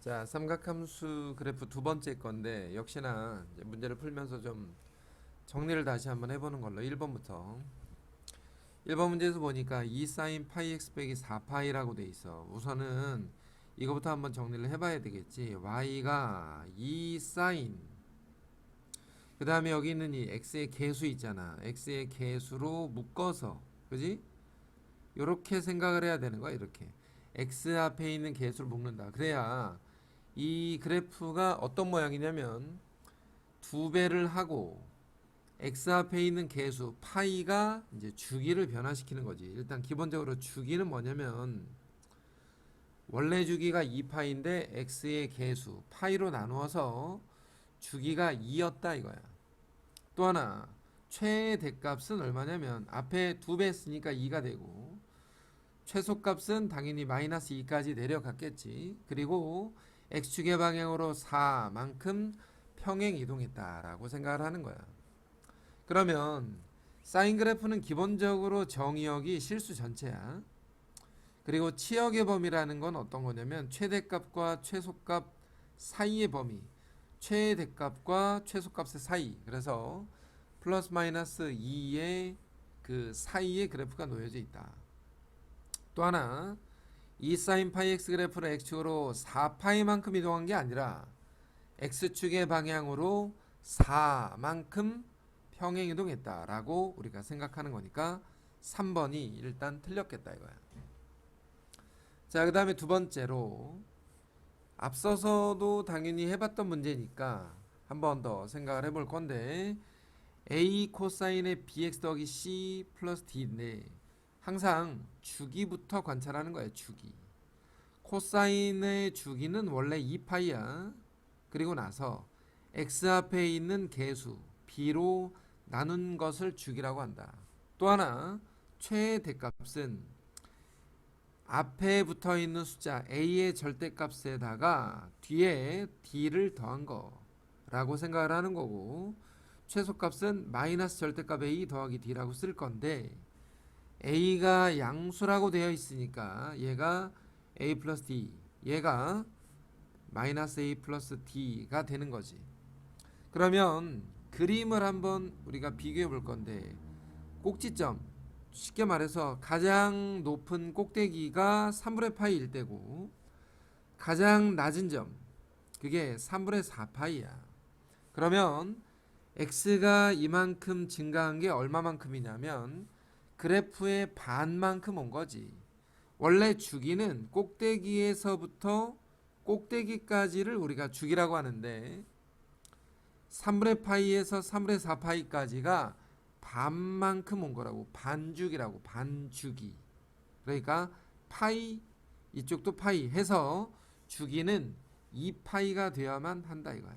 자, 삼각함수 그래프 두 번째 건데 역시나 이제 문제를 풀면서 좀 정리를 다시 한번 해보는 걸로 1번부터 1번 문제에서 보니까 2 sin 파이 x 빼기 4파이라고 돼 있어. 우선은 이거부터 한번 정리를 해봐야 되겠지. y가 2 sin, 그 다음에 여기 있는 이 x의 개수 있잖아. x의 개수로 묶어서, 그지? 요렇게 생각을 해야 되는 거야. 이렇게 x 앞에 있는 개수를 묶는다. 그래야 이 그래프가 어떤 모양이냐면 두 배를 하고 x 앞에 있는 개수 파이가 이제 주기를 변화시키는 거지. 일단 기본적으로 주기는 뭐냐면 원래 주기가 2파인데 x의 개수 파이로 나누어서 주기가 2였다 이거야. 또 하나 최대값은 얼마냐면 앞에 두 배 했으니까 2가 되고 최소값은 당연히 마이너스 2까지 내려갔겠지. 그리고 x축의 방향으로 4만큼 평행 이동했다라고 생각을 하는 거야. 그러면 사인 그래프는 기본적으로 정의역이 실수 전체야. 그리고 치역의 범위라는 건 어떤 거냐면 최대값과 최소값 사이의 범위, 최대값과 최소값의 사이. 그래서 플러스 마이너스 2의 그 사이의 그래프가 놓여져 있다. 또 하나 2 sin 파이 x 그래프를 x축으로 4파이만큼 이동한 게 아니라 x축의 방향으로 4만큼 평행 이동했다라고 우리가 생각하는 거니까 3번이 일단 틀렸겠다 이거야. 자, 그 다음에 두 번째로 앞서서도 당연히 해봤던 문제니까 한 번 더 생각을 해볼 건데 a 코사인의 bx 더하기 c 플러스 d인데 항상 주기부터 관찰하는 거예요. 주기. 코사인의 주기는 원래 2파이야. 그리고 나서 x 앞에 있는 개수 b로 나눈 것을 주기라고 한다. 또 하나 최대값은 앞에 붙어 있는 숫자 a의 절대값에다가 뒤에 d를 더한 거라고 생각을 하는 거고, 최소값은 마이너스 절대값 a 더하기 d라고 쓸 건데 a가 양수라고 되어 있으니까 얘가 a 플러스 d, 얘가 마이너스 a 플러스 d가 되는 거지. 그러면 그림을 한번 우리가 비교해 볼 건데 꼭지점, 쉽게 말해서 가장 높은 꼭대기가 3분의 파이일 때고 가장 낮은 점, 그게 3분의 4파이야. 그러면 x가 이만큼 증가한 게 얼마만큼이냐면 그래프의 반만큼 온 거지. 원래 주기는 꼭대기에서부터 꼭대기까지를 우리가 주기라고 하는데 3분의 파이에서 3분의 4파이까지가 반만큼 온 거라고. 반주기라고. 반주기. 그러니까 파이, 이쪽도 파이 해서 주기는 2파이가 되어야만 한다 이거야.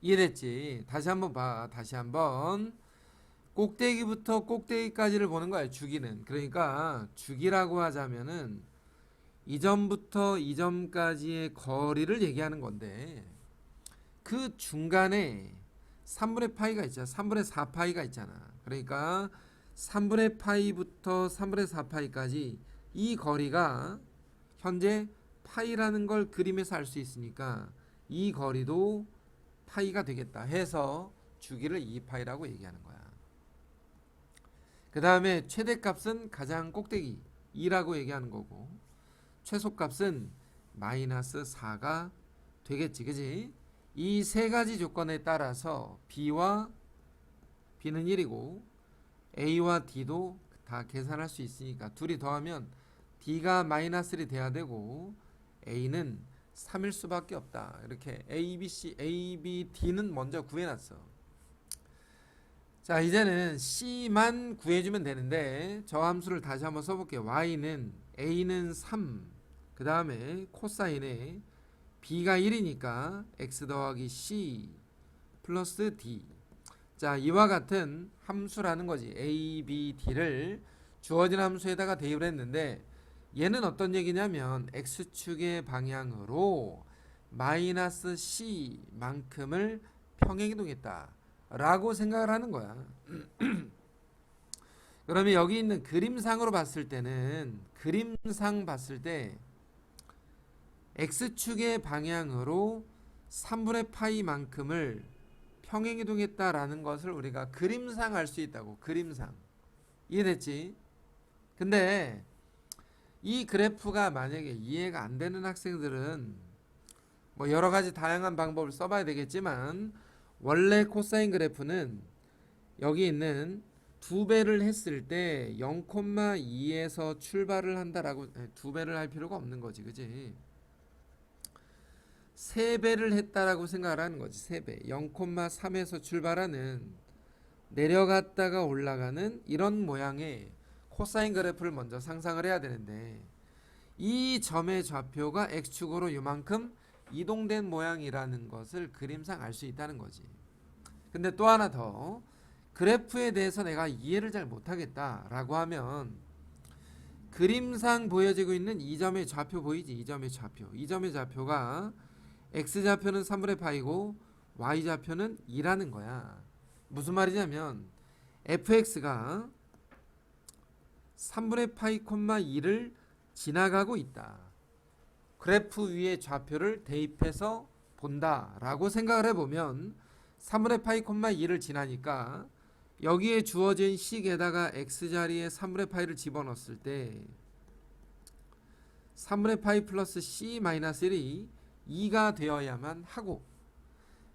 이해됐지? 다시 한번 봐. 다시 한번. 꼭대기부터 꼭대기까지를 보는 거야. 주기는. 그러니까 주기라고 하자면은 이 점부터 이 점까지의 거리를 얘기하는 건데 그 중간에 3분의 파이가 있잖아. 3분의 4파이가 있잖아. 그러니까 3분의 파이부터 3분의 4파이까지 이 거리가 현재 파이라는 걸 그림에서 알 수 있으니까 이 거리도 파이가 되겠다 해서 주기를 2파이라고 얘기하는 거야. 그 다음에 최대값은 가장 꼭대기 2라고 얘기하는 거고 최소값은 마이너스 4가 되겠지. 그지? 이 세 가지 조건에 따라서 b와 b는 1이고 a와 d도 다 계산할 수 있으니까 둘이 더하면 d가 마이너스 1이 돼야 되고 a는 3일 수밖에 없다. 이렇게 a, b, c, a, b, d는 먼저 구해놨어. 자, 이제는 c만 구해주면 되는데 저 함수를 다시 한번 써볼게요. y는 a는 3, 그 다음에 코사인에 b가 1이니까 x 더하기 c 플러스 d. 자, 이와 같은 함수라는 거지. a, b, d를 주어진 함수에다가 대입을 했는데 얘는 어떤 얘기냐면 x축의 방향으로 마이너스 c만큼을 평행이동했다 라고 생각을 하는 거야. 그러면 여기 있는 그림상으로 봤을 때는 그림상 봤을 때 x축의 방향으로 3분의 파이만큼을 평행이동했다라는 것을 우리가 그림상 알 수 있다고. 그림상. 이해됐지? 근데 이 그래프가 만약에 이해가 안 되는 학생들은 뭐 여러 가지 다양한 방법을 써봐야 되겠지만, 원래 코사인 그래프는 여기 있는 2배를 했을 때 0,2에서 출발을 한다라고. 2배를 할 필요가 없는 거지, 그지? 3배를 했다라고 생각을 하는 거지. 3배. 0,3에서 출발하는, 내려갔다가 올라가는 이런 모양의 코사인 그래프를 먼저 상상을 해야 되는데, 이 점의 좌표가 x축으로 이만큼 이동된 모양이라는 것을 그림상 알 수 있다는 거지. 근데 또 하나 더, 그래프에 대해서 내가 이해를 잘 못하겠다라고 하면, 그림상 보여지고 있는 이 점의 좌표 보이지? 이 점의 좌표. 이 점의 좌표가 x좌표는 3분의 파이고 y좌표는 2라는 거야. 무슨 말이냐면 fx가 3분의 파이, 2를 지나가고 있다. 그래프 위에 좌표를 대입해서 본다라고 생각을 해보면 3분의 파이, 2를 지나니까 여기에 주어진 식에다가 x자리에 3분의 파이를 집어넣었을 때 3분의 파이 플러스 c 마이너스 1이 2가 되어야만 하고,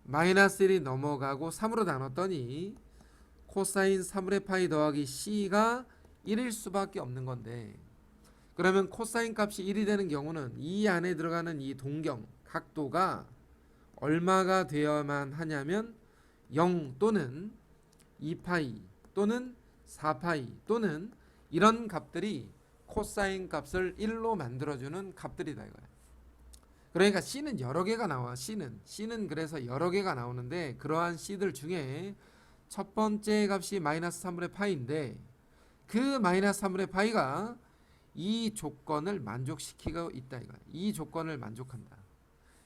마이너스 1이 넘어가고 3으로 나눴더니 코사인 3분의 파이 더하기 c가 1일 수밖에 없는 건데, 그러면 코사인 값이 1이 되는 경우는 이 안에 들어가는 이 동경 각도가 얼마가 되어야만 하냐면 0 또는 2파이 또는 4파이 또는 이런 값들이 코사인 값을 1로 만들어주는 값들이다 이거야. 그러니까 C는 여러 개가 나와. C는 그래서 여러 개가 나오는데, 그러한 C들 중에 첫 번째 값이 마이너스 3분의 파이인데, 그 마이너스 3분의 파이가 이 조건을 만족시키고 있다 이거야. 이 조건을 만족한다.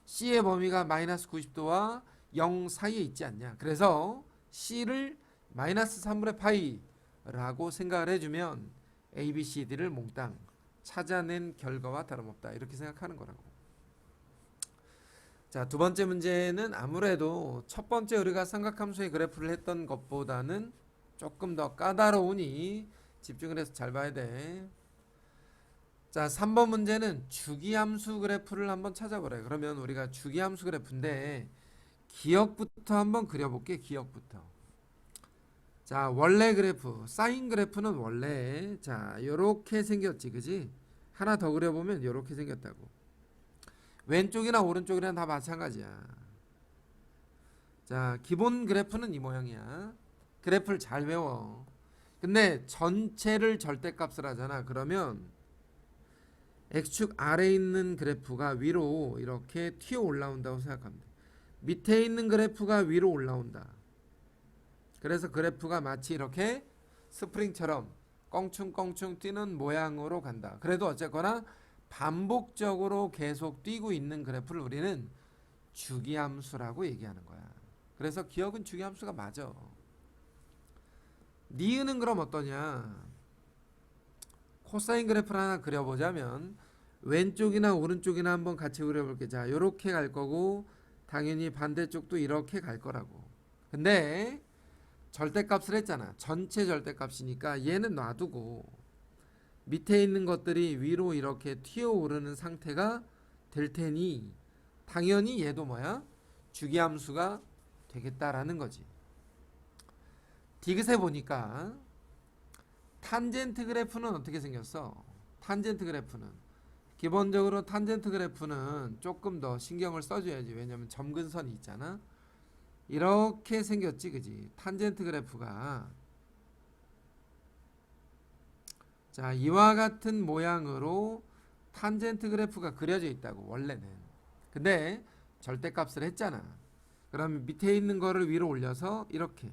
C의 범위가 마이너스 90도와 0 사이에 있지 않냐. 그래서 C를 마이너스 3분의 파이라고 생각을 해주면 A, B, C, D를 몽땅 찾아낸 결과와 다름없다, 이렇게 생각하는 거라고. 자, 두 번째 문제는 아무래도 첫 번째 우리가 삼각함수의 그래프를 했던 것보다는 조금 더 까다로우니 집중을 해서 잘 봐야 돼. 자, 3번 문제는 주기함수 그래프를 한번 찾아보래. 그러면 우리가 주기함수 그래프인데 기억부터 한번 그려볼게. 기억부터. 자, 원래 그래프, 사인 그래프는 원래 자 요렇게 생겼지, 그지? 하나 더 그려보면 요렇게 생겼다고. 왼쪽이나 오른쪽이나 다 마찬가지야. 자, 기본 그래프는 이 모양이야. 그래프를 잘 외워. 근데 전체를 절대값을 하잖아. 그러면 x축 아래에 있는 그래프가 위로 이렇게 튀어 올라온다고 생각하면 돼. 밑에 있는 그래프가 위로 올라온다. 그래서 그래프가 마치 이렇게 스프링처럼 껑충껑충 뛰는 모양으로 간다. 그래도 어쨌거나 반복적으로 계속 뛰고 있는 그래프를 우리는 주기함수라고 얘기하는 거야. 그래서 기억은 주기함수가 맞아. 니은은 그럼 어떠냐? 코사인 그래프를 하나 그려보자면 왼쪽이나 오른쪽이나 한번 같이 그려볼게. 자, 이렇게 갈 거고 당연히 반대쪽도 이렇게 갈 거라고. 근데 절대값을 했잖아. 전체 절대값이니까 얘는 놔두고 밑에 있는 것들이 위로 이렇게 튀어오르는 상태가 될 테니 당연히 얘도 뭐야? 주기함수가 되겠다라는 거지. 디귿에 보니까 탄젠트 그래프는 어떻게 생겼어? 탄젠트 그래프는 기본적으로 탄젠트 그래프는 조금 더 신경을 써줘야지. 왜냐면 점근선이 있잖아. 이렇게 생겼지, 그지? 탄젠트 그래프가 자, 이와 같은 모양으로 탄젠트 그래프가 그려져 있다고 원래는. 근데 절대값을 했잖아. 그러면 밑에 있는 거를 위로 올려서 이렇게,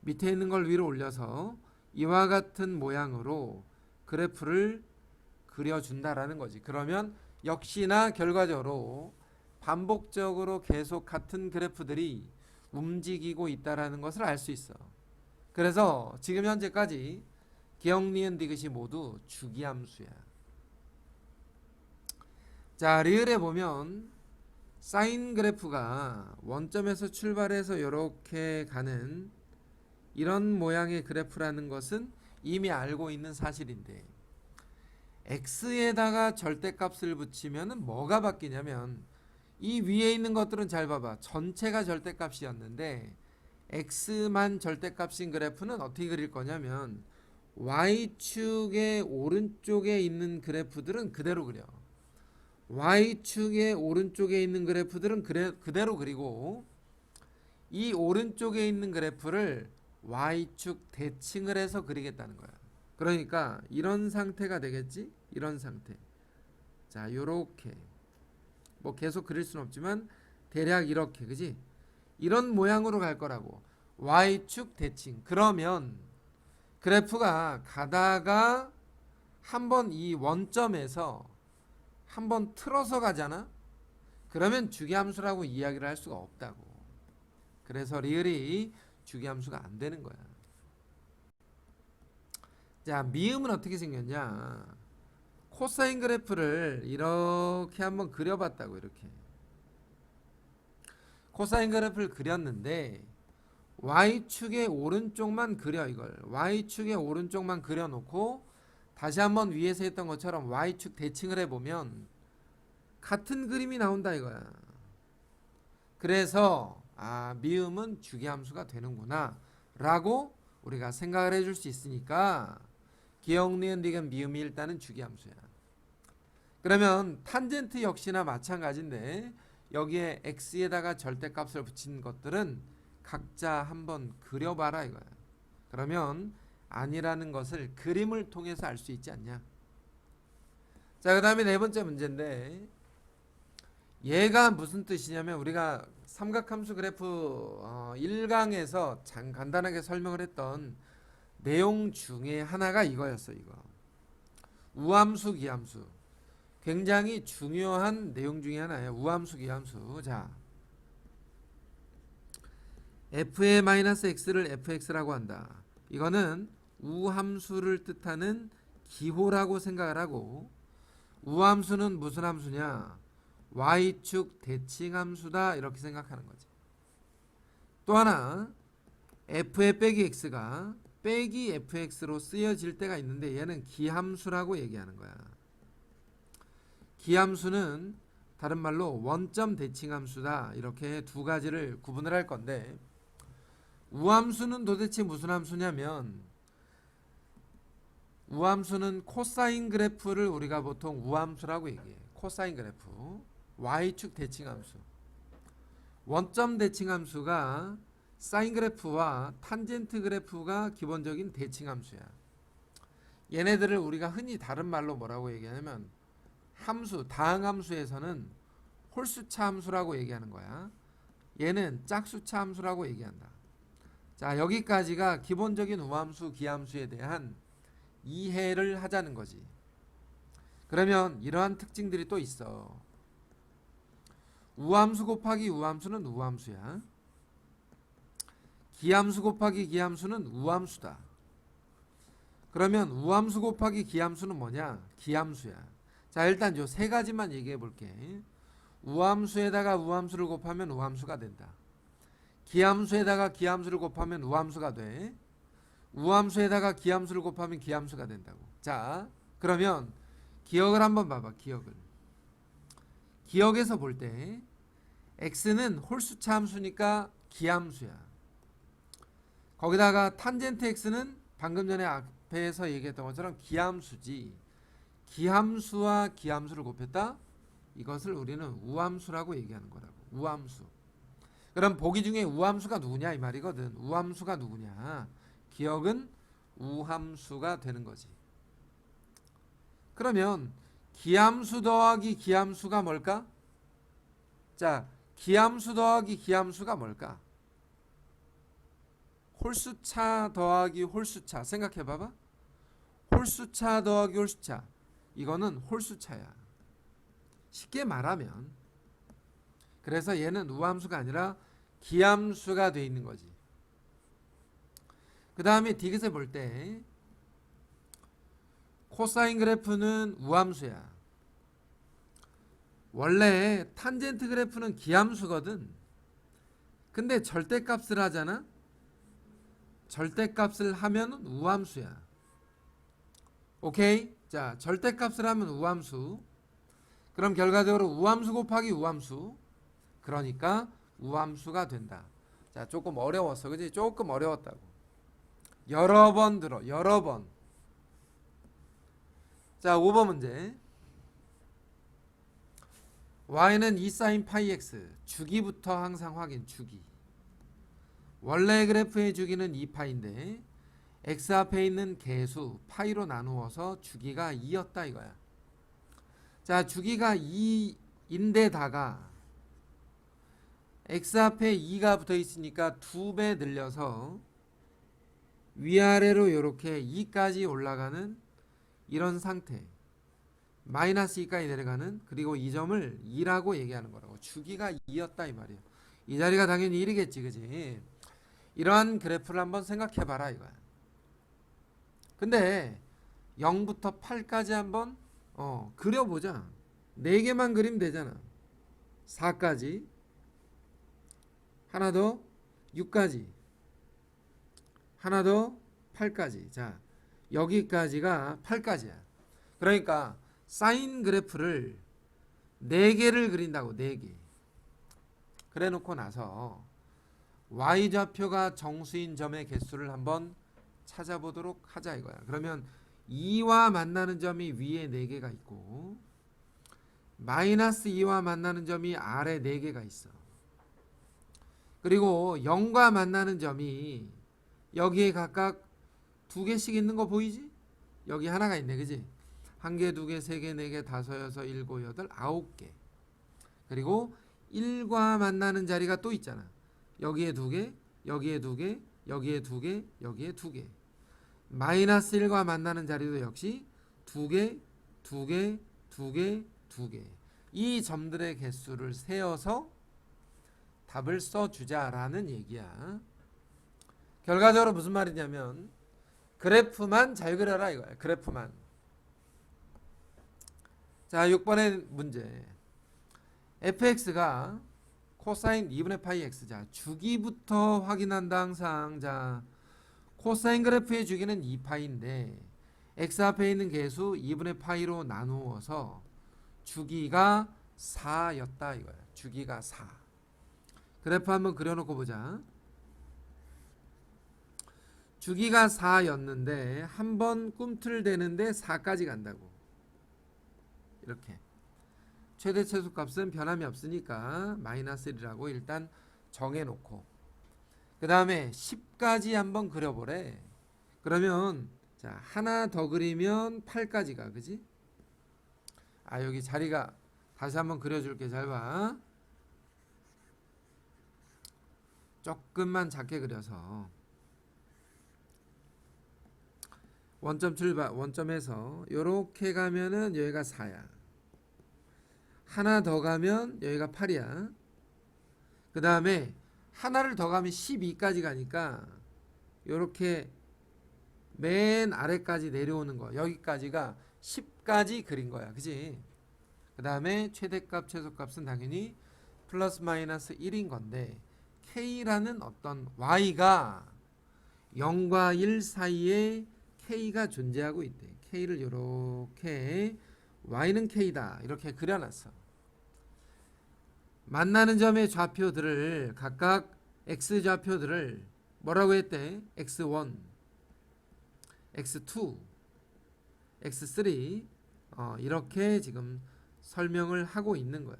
밑에 있는 걸 위로 올려서 이와 같은 모양으로 그래프를 그려준다라는 거지. 그러면 역시나 결과적으로 반복적으로 계속 같은 그래프들이 움직이고 있다라는 것을 알 수 있어. 그래서 지금 현재까지 기억, 니은, 디귿이 모두 주기함수야. 자, 리을에 보면 사인 그래프가 원점에서 출발해서 이렇게 가는 이런 모양의 그래프라는 것은 이미 알고 있는 사실인데 x에다가 절대값을 붙이면 뭐가 바뀌냐면 이 위에 있는 것들은 잘 봐봐. 전체가 절대값이었는데 x만 절대값인 그래프는 어떻게 그릴 거냐면 y축의 오른쪽에 있는 그래프들은 그대로 그려. y축의 오른쪽에 있는 그래프들은 그대로 그리고 이 오른쪽에 있는 그래프를 y축 대칭을 해서 그리겠다는 거야. 그러니까 이런 상태가 되겠지? 이런 상태. 자, 요렇게. 뭐 계속 그릴 수는 없지만 대략 이렇게, 그지? 이런 모양으로 갈 거라고. y축 대칭. 그러면 그래프가 가다가 한번 이 원점에서 한번 틀어서 가잖아? 그러면 주기함수라고 이야기를 할 수가 없다고. 그래서 리을이 주기함수가 안 되는 거야. 자, 미음은 어떻게 생겼냐? 코사인 그래프를 이렇게 한번 그려봤다고. 이렇게 코사인 그래프를 그렸는데 y축의 오른쪽만 그려. 이걸 y축의 오른쪽만 그려놓고 다시 한번 위에서 했던 것처럼 y축 대칭을 해보면 같은 그림이 나온다 이거야. 그래서 미음은 주기함수가 되는구나 라고 우리가 생각을 해줄 수 있으니까 기억, 니은, 디귿, 미음이 일단은 주기함수야. 그러면 탄젠트 역시나 마찬가지인데 여기에 x에다가 절대값을 붙인 것들은 각자 한번 그려봐라 이거야. 그러면 아니라는 것을 그림을 통해서 알 수 있지 않냐. 자, 그 다음에 네 번째 문제인데 얘가 무슨 뜻이냐면 우리가 삼각함수 그래프 1강에서 간단하게 설명을 했던 내용 중에 하나가 이거였어. 이거 우함수 기함수 굉장히 중요한 내용 중에 하나예요. 우함수 기함수. 자, f의 마이너스 x를 fx라고 한다. 이거는 우함수를 뜻하는 기호라고 생각을 하고 우함수는 무슨 함수냐? y축 대칭함수다 이렇게 생각하는 거지. 또 하나 f의 빼기 x가 빼기 fx로 쓰여질 때가 있는데 얘는 기함수라고 얘기하는 거야. 기함수는 다른 말로 원점 대칭함수다 이렇게 두 가지를 구분을 할 건데 우함수는 도대체 무슨 함수냐면 우함수는 코사인 그래프를 우리가 보통 우함수라고 얘기해. 코사인 그래프 y축 대칭함수. 원점 대칭함수가 사인 그래프와 탄젠트 그래프가 기본적인 대칭함수야. 얘네들을 우리가 흔히 다른 말로 뭐라고 얘기하냐면 함수, 다항함수에서는 홀수차 함수라고 얘기하는 거야. 얘는 짝수차 함수라고 얘기한다. 자, 여기까지가 기본적인 우함수, 기함수에 대한 이해를 하자는 거지. 그러면 이러한 특징들이 또 있어. 우함수 곱하기 우함수는 우함수야. 기함수 곱하기 기함수는 우함수다. 그러면 우함수 곱하기 기함수는 뭐냐? 기함수야. 자, 일단 요 세 가지만 얘기해 볼게. 우함수에다가 우함수를 곱하면 우함수가 된다. 기함수에다가 기함수를 곱하면 우함수가 돼. 우함수에다가 기함수를 곱하면 기함수가 된다고. 자, 그러면 기억을 한번 봐봐. 기억에서 볼 때 x는 홀수차 함수니까 기함수야. 거기다가 탄젠트 x는 방금 전에 앞에서 얘기했던 것처럼 기함수지. 기함수와 기함수를 곱했다? 이것을 우리는 우함수라고 얘기하는 거라고. 우함수. 그럼 보기 중에 우함수가 누구냐 이 말이거든. 우함수가 누구냐? 기억은 우함수가 되는 거지. 그러면 기함수 더하기 기함수가 뭘까? 자, 기함수 더하기 기함수가 뭘까? 홀수차 더하기 홀수차. 생각해 봐봐. 홀수차 더하기 홀수차. 이거는 홀수차야. 쉽게 말하면. 그래서 얘는 우함수가 아니라 기함수가 돼 있는 거지. 그 다음에 디귿을 볼 때 코사인 그래프는 우함수야. 원래 탄젠트 그래프는 기함수거든. 근데 절대값을 하잖아. 절대값을 하면 우함수야. 오케이? 자, 절대값을 하면 우함수. 그럼 결과적으로 우함수 곱하기 우함수. 그러니까 우함수가 된다. 자, 조금 어려웠어. 그지? 조금 어려웠다고. 여러 번 들어. 여러 번. 자, 5번 문제. y는 2 sin 파이 x. 주기부터 항상 확인. 주기. 원래 그래프의 주기는 2파인데 x 앞에 있는 개수 파이로 나누어서 주기가 2였다 이거야. 자, 주기가 2인데다가 x 앞에 2가 붙어 있으니까 2배 늘려서 위아래로 이렇게 2까지 올라가는 이런 상태. 마이너스 2까지 내려가는, 그리고 이 점을 2라고 얘기하는 거라고. 주기가 2였다 이 말이야. 이 자리가 당연히 1이겠지, 그지? 이러한 그래프를 한번 생각해 봐라 이거야. 근데 0부터 8까지 한번 그려보자. 4개만 그리면 되잖아. 4까지, 하나 더 6까지, 하나 더 8까지. 자, 여기까지가 8까지야. 그러니까 사인 그래프를 4개를 그린다고. 4개. 그래 놓고 나서 y좌표가 정수인 점의 개수를 한번 찾아보도록 하자 이거야. 그러면 2와 만나는 점이 위에 4개가 있고 마이너스 2와 만나는 점이 아래 4개가 있어. 그리고 0과 만나는 점이 여기에 각각 2개씩 있는 거 보이지? 여기 하나가 있네, 그지? 1개, 2개, 3개, 4개, 5, 6, 7, 8, 9개. 그리고 1과 만나는 자리가 또 있잖아. 여기에 2개, 여기에 2개, 여기에 2개, 여기에 2개. 마이너스 1과 만나는 자리도 역시 2개, 2개, 2개, 2개. 이 점들의 개수를 세어서 답을 써주자라는 얘기야. 결과적으로 무슨 말이냐면 그래프만 잘 그려라 이거야. 그래프만. 자, 6번의 문제. fx가 코사인 2분의 파이 x. 자, 주기부터 확인한다 항상. 자, 코사인 그래프의 주기는 2파인데 x 앞에 있는 개수 2분의 파이로 나누어서 주기가 4였다 이거야. 주기가 4. 그래프 한번 그려놓고 보자. 주기가 4였는데 한번 꿈틀대는데 4까지 간다고. 이렇게. 최대 최소값은 변함이 없으니까 마이너스 1이라고 일단 정해놓고 그 다음에 10까지 한번 그려보래. 그러면 자, 하나 더 그리면 8까지가, 그지? 아, 여기 자리가 다시 한번 그려줄게. 잘 봐. 조금만 작게 그려서 원점 출발, 원점에서 요렇게 가면은 여기가 4야. 하나 더 가면 여기가 8이야. 그 다음에 하나를 더 가면 12까지 가니까 요렇게 맨 아래까지 내려오는 거. 여기까지가 10까지 그린 거야. 그지? 그 다음에 최대값, 최소값은 당연히 플러스 마이너스 1인 건데 K라는 어떤 Y가 0과 1 사이에 K가 존재하고 있대. K를 요렇게 Y는 K다. 이렇게 그려놨어. 만나는 점의 좌표들을 각각 X 좌표들을 뭐라고 했대? X1, X2, X3 이렇게 지금 설명을 하고 있는 거야.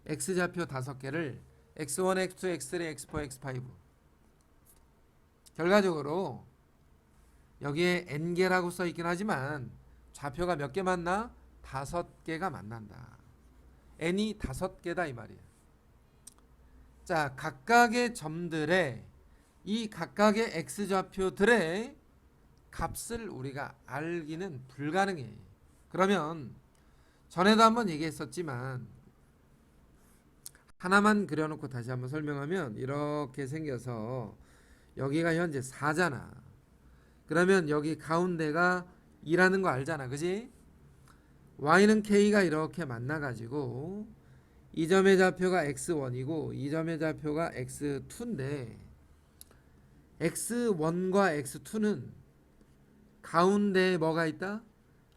X 좌표 5개를 X1, X2, X3, X4, X5 결과적으로 여기에 N개라고 써있긴 하지만 좌표가 몇 개 만나? 5개가 만난다. N이 5개다 이 말이야. 자, 각각의 점들의 이 각각의 X좌표들의 값을 우리가 알기는 불가능해. 그러면 전에도 한번 얘기했었지만 하나만 그려놓고 다시 한번 설명하면 이렇게 생겨서 여기가 현재 4잖아. 그러면 여기 가운데가 2라는 거 알잖아. 그지? y는 k가 이렇게 만나가지고 이 점의 좌표가 x1이고 이 점의 좌표가 x2인데 x1과 x2는 가운데에 뭐가 있다?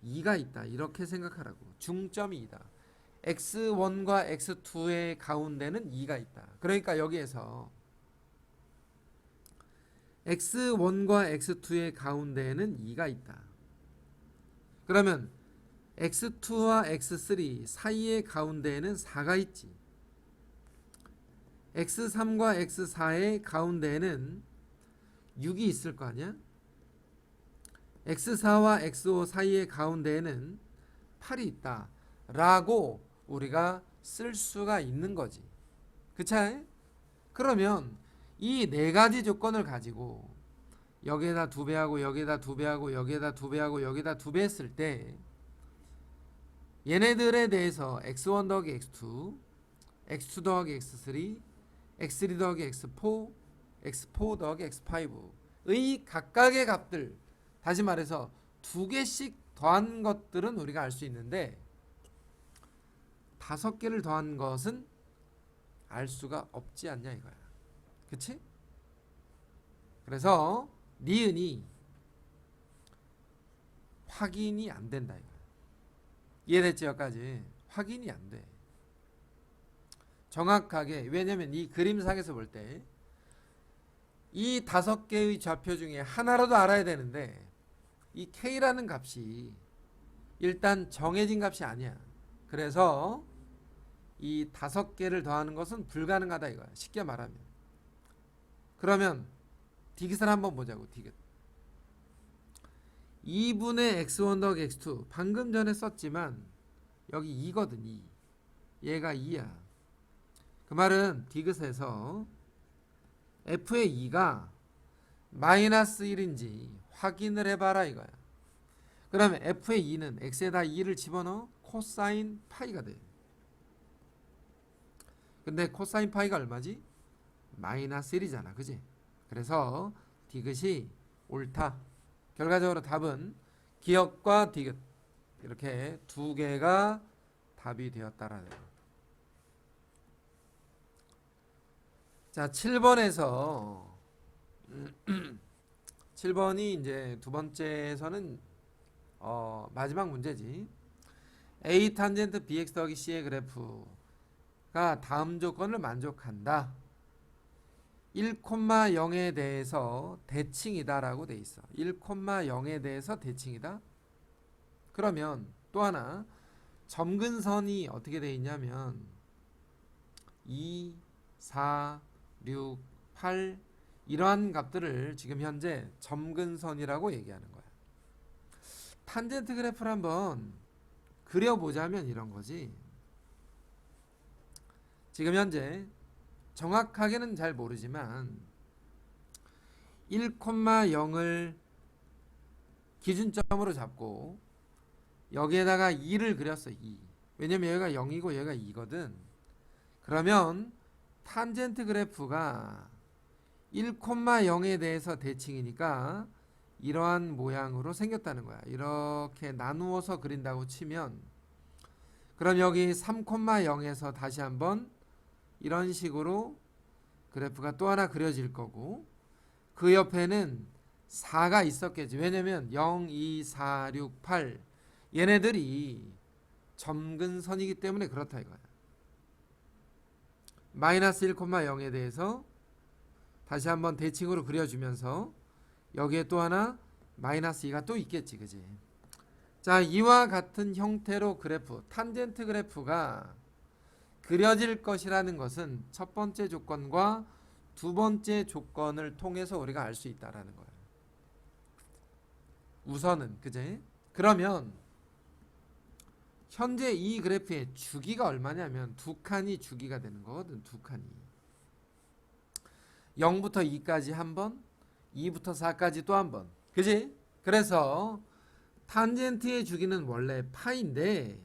2가 있다. 이렇게 생각하라고. 중점이 2다. x1과 x2의 가운데는 2가 있다. 그러니까 여기에서 x1과 x2의 가운데에는 2가 있다. 그러면 x2와 x3 사이의 가운데에는 4가 있지. x3과 x4의 가운데에는 6이 있을 거 아니야? x4와 x5 사이의 가운데에는 8이 있다 라고 우리가 쓸 수가 있는 거지. 그쵸? 그러면 이 네 가지 조건을 가지고 여기에다 2배하고 여기에다 2배하고 여기에다 2배하고 여기에다 2배 했을 때 얘네들에 대해서 x1 더하기 x2 x2 더하기 x3 x3 더하기 x4 x4 더하기 x5의 각각의 값들, 다시 말해서 2개씩 더한 것들은 우리가 알 수 있는데 5개를 더한 것은 알 수가 없지 않냐 이거야. 그치? 그래서 니은이 확인이 안 된다 이거야. 이해됐지? 여기까지 확인이 안 돼. 정확하게. 왜냐면 이 그림상에서 볼 때 이 5개의 좌표 중에 하나라도 알아야 되는데 이 K라는 값이 일단 정해진 값이 아니야. 그래서 이 5개를 더하는 것은 불가능하다 이거야. 쉽게 말하면. 그러면 디귿을 한번 보자고. 디귿 2분의 x1 더하기 x2 방금 전에 썼지만 여기 2거든. 2. 얘가 2야. 그 말은 디귿에서 f의 2가 마이너스 1인지 확인을 해봐라 이거야. 그러면 f의 2는 x에다 2를 집어넣어 코사인 파이가 돼. 근데 코사인 파이가 얼마지? 마이너스 1이잖아. 그지? 그래서 디귿이 옳다. 결과적으로 답은 기역과 디귿 이렇게 2개가 답이 되었다라는 거. 자, 7번에서 7번이 이제 두 번째에서는 마지막 문제지. A 탄젠트 bx 더하기 c의 그래프가 다음 조건을 만족한다. 1,0에 대해서 대칭이다 라고 돼 있어. 1,0에 대해서 대칭이다. 그러면 또 하나 점근선이 어떻게 돼 있냐면 2, 4, 6, 8 이러한 값들을 지금 현재 점근선이라고 얘기하는 거야. 탄젠트 그래프를 한번 그려보자면 이런 거지. 지금 현재 정확하게는 잘 모르지만 1,0을 기준점으로 잡고 여기에다가 2를 그렸어. 2. 왜냐면 여기가 0이고 여기가 2거든. 그러면 탄젠트 그래프가 1,0에 대해서 대칭이니까 이러한 모양으로 생겼다는 거야. 이렇게 나누어서 그린다고 치면 그럼 여기 3,0에서 다시 한번 이런 식으로 그래프가 또 하나 그려질 거고 그 옆에는 4가 있었겠지. 왜냐면 0, 2, 4, 6, 8 얘네들이 점근선이기 때문에 그렇다 이거야. 마이너스 1,0에 대해서 다시 한번 대칭으로 그려주면서 여기에 또 하나 마이너스 2가 또 있겠지. 그지? 자, 이와 같은 형태로 그래프 탄젠트 그래프가 그려질 것이라는 것은 첫 번째 조건과 두 번째 조건을 통해서 우리가 알 수 있다라는 거야. 우선은. 그지? 그러면 현재 이 그래프의 주기가 얼마냐면 두 칸이 주기가 되는 거거든. 두 칸이 0부터 2까지 한 번, 2부터 4까지 또 한 번. 그지? 그래서 탄젠트의 주기는 원래 파인데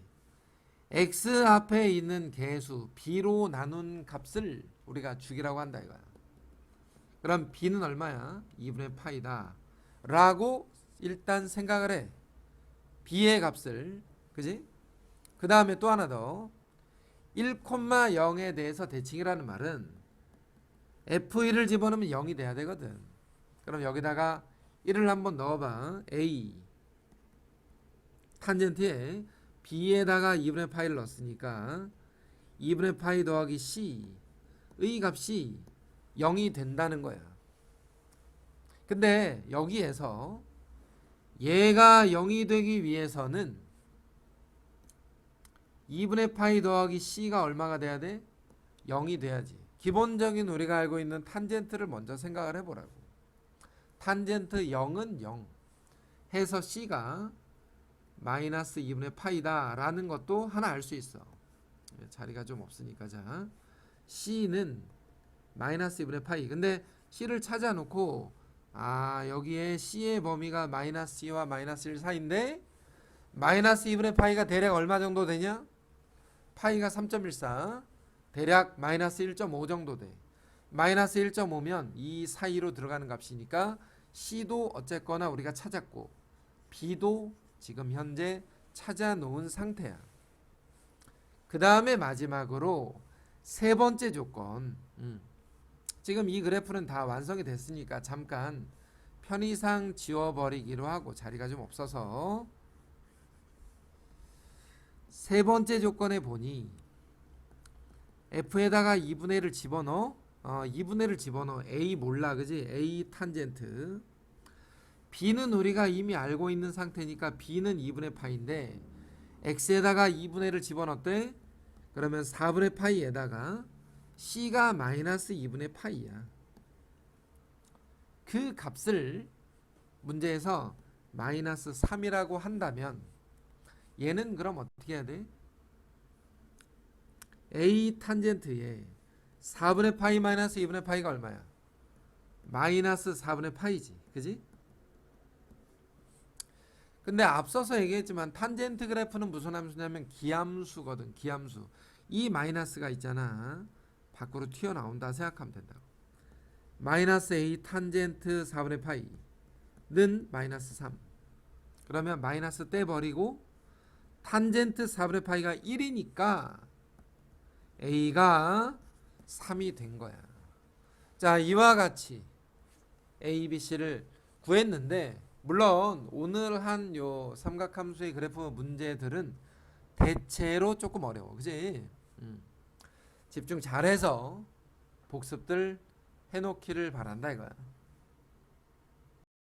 x 앞에 있는 개수 b로 나눈 값을 우리가 주기라고 한다 이거야. 그럼 b는 얼마야? 2분의 파이다 라고 일단 생각을 해. b의 값을. 그지? 그 다음에 또 하나 더 1,0에 대해서 대칭이라는 말은 F1을 집어넣으면 0이 돼야 되거든. 그럼 여기다가 1을 한번 넣어봐. A 탄젠트에 B에다가 2분의 파이를 넣었으니까 2분의 파이 더하기 C의 값이 0이 된다는 거야. 근데 여기에서 얘가 0이 되기 위해서는 2분의 파이 더하기 C가 얼마가 돼야 돼? 0이 돼야지. 기본적인 우리가 알고 있는 탄젠트를 먼저 생각을 해보라고. 탄젠트 0은 0 해서 C가 마이너스 2분의 파이다 라는 것도 하나 알 수 있어. 자리가 좀 없으니까. 자, C는 마이너스 2분의 파이. 근데 C를 찾아놓고 여기에 C의 범위가 마이너스 2와 마이너스 1 사이인데 마이너스 2분의 파이가 대략 얼마 정도 되냐? 파이가 3.14 대략 마이너스 1.5 정도 돼. 마이너스 1.5면 이 사이로 들어가는 값이니까 C도 어쨌거나 우리가 찾았고 B도 지금 현재 찾아놓은 상태야. 그 다음에 마지막으로 세 번째 조건. 지금 이 그래프는 다 완성이 됐으니까 잠깐 편의상 지워버리기로 하고 자리가 좀 없어서 세 번째 조건에 보니 F에다가 2분의 1을 집어넣어. 2분의 1을 집어넣어. A 몰라 그지? A 탄젠트. B는 우리가 이미 알고 있는 상태니까 B는 2분의 파이인데 X에다가 2분의 1을 집어넣었대. 그러면 4분의 파이에다가 C가 마이너스 2분의 파이야. 그 값을 문제에서 마이너스 3이라고 한다면 얘는 그럼 어떻게 해야 돼? A 탄젠트에 4분의 파이 마이너스 2분의 파이가 얼마야? 마이너스 4분의 파이지. 그지? 근데 앞서서 얘기했지만 탄젠트 그래프는 무슨 함수냐면 기함수거든. 기함수. 이 마이너스가 있잖아. 밖으로 튀어나온다 생각하면 된다고. 마이너스 A 탄젠트 4분의 파이는 마이너스 3. 그러면 마이너스 떼버리고 탄젠트 4분의 파이가 1이니까 A가 3이 된 거야. 자, 이와 같이 A, B, C를 구했는데 물론 오늘 한 요 삼각함수의 그래프 문제들은 대체로 조금 어려워. 그지? 집중 잘해서 복습들 해놓기를 바란다 이거야.